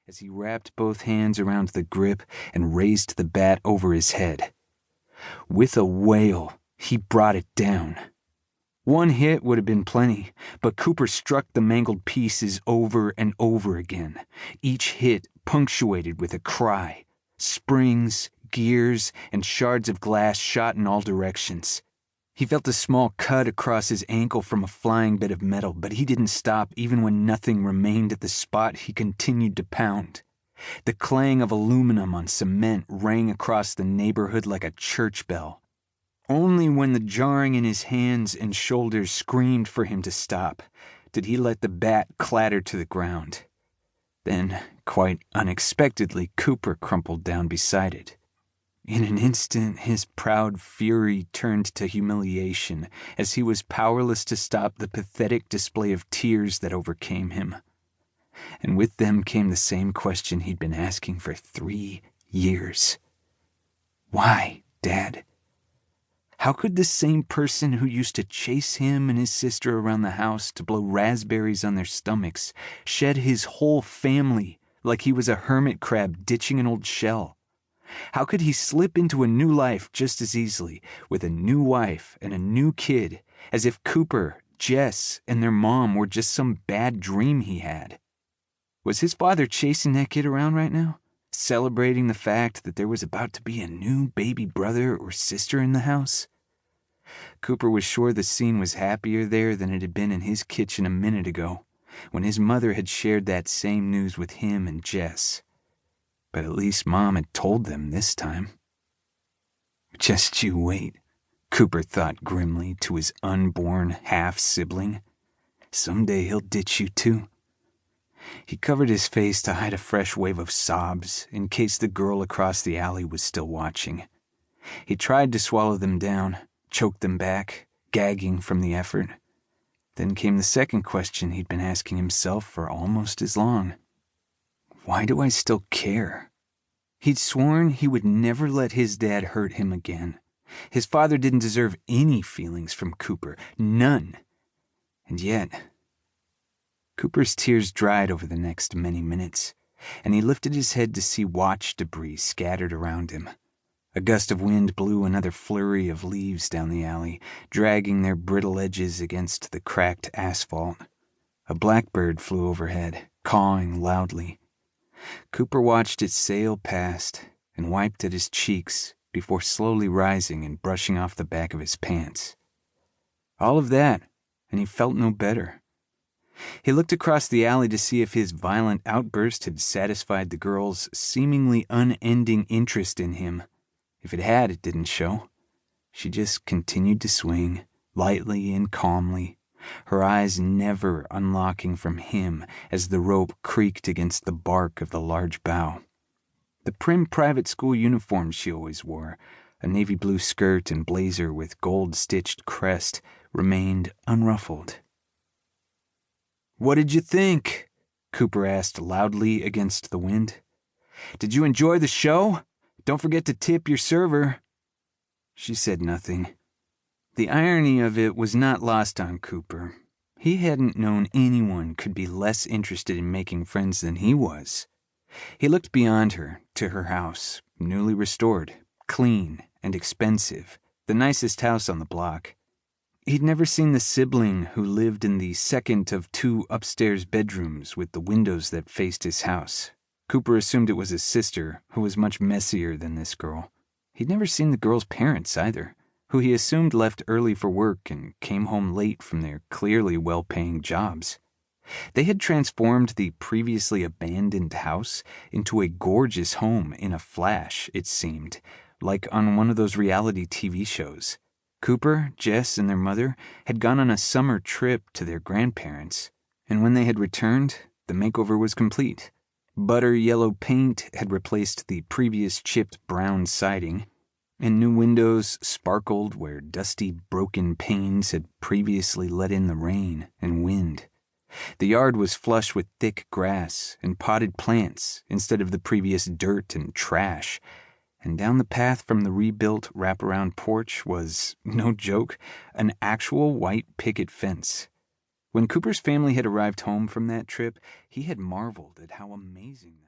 as he wrapped both hands around the grip and raised the bat over his head. With a wail, he brought it down. One hit would have been plenty, but Cooper struck the mangled pieces over and over again, each hit punctuated with a cry. Springs, gears, and shards of glass shot in all directions. He felt a small cut across his ankle from a flying bit of metal, but he didn't stop even when nothing remained at the spot he continued to pound. The clang of aluminum on cement rang across the neighborhood like a church bell. Only when the jarring in his hands and shoulders screamed for him to stop did he let the bat clatter to the ground. Then, quite unexpectedly, Cooper crumpled down beside it. In an instant, his proud fury turned to humiliation as he was powerless to stop the pathetic display of tears that overcame him. And with them came the same question he'd been asking for 3 years. Why, Dad? How could the same person who used to chase him and his sister around the house to blow raspberries on their stomachs shed his whole family like he was a hermit crab ditching an old shell? How could he slip into a new life just as easily, with a new wife and a new kid, as if Cooper, Jess, and their mom were just some bad dream he had? Was his father chasing that kid around right now, celebrating the fact that there was about to be a new baby brother or sister in the house? Cooper was sure the scene was happier there than it had been in his kitchen a minute ago, when his mother had shared that same news with him and Jess. But at least Mom had told them this time. Just you wait, Cooper thought grimly to his unborn half-sibling. Someday he'll ditch you too. He covered his face to hide a fresh wave of sobs in case the girl across the alley was still watching. He tried to swallow them down, choke them back, gagging from the effort. Then came the second question he'd been asking himself for almost as long. Why do I still care? He'd sworn he would never let his dad hurt him again. His father didn't deserve any feelings from Cooper, none. And yet, Cooper's tears dried over the next many minutes, and he lifted his head to see watch debris scattered around him. A gust of wind blew another flurry of leaves down the alley, dragging their brittle edges against the cracked asphalt. A blackbird flew overhead, cawing loudly. Cooper watched it sail past and wiped at his cheeks before slowly rising and brushing off the back of his pants. All of that, and he felt no better. He looked across the alley to see if his violent outburst had satisfied the girl's seemingly unending interest in him. If it had, it didn't show. She just continued to swing, lightly and calmly, her eyes never unlocking from him as the rope creaked against the bark of the large bough. The prim private school uniform she always wore, a navy blue skirt and blazer with gold-stitched crest, remained unruffled. "What did you think?" Cooper asked loudly against the wind. "Did you enjoy the show? Don't forget to tip your server." She said nothing. The irony of it was not lost on Cooper. He hadn't known anyone could be less interested in making friends than he was. He looked beyond her, to her house, newly restored, clean and expensive, the nicest house on the block. He'd never seen the sibling who lived in the second of 2 upstairs bedrooms with the windows that faced his house. Cooper assumed it was his sister, who was much messier than this girl. He'd never seen the girl's parents either, who he assumed left early for work and came home late from their clearly well-paying jobs. They had transformed the previously abandoned house into a gorgeous home in a flash, it seemed, like on one of those reality TV shows. Cooper, Jess, and their mother had gone on a summer trip to their grandparents, and when they had returned, the makeover was complete. Butter yellow paint had replaced the previous chipped brown siding, and new windows sparkled where dusty, broken panes had previously let in the rain and wind. The yard was flush with thick grass and potted plants instead of the previous dirt and trash, and down the path from the rebuilt wraparound porch was, no joke, an actual white picket fence. When Cooper's family had arrived home from that trip, he had marveled at how amazing that was.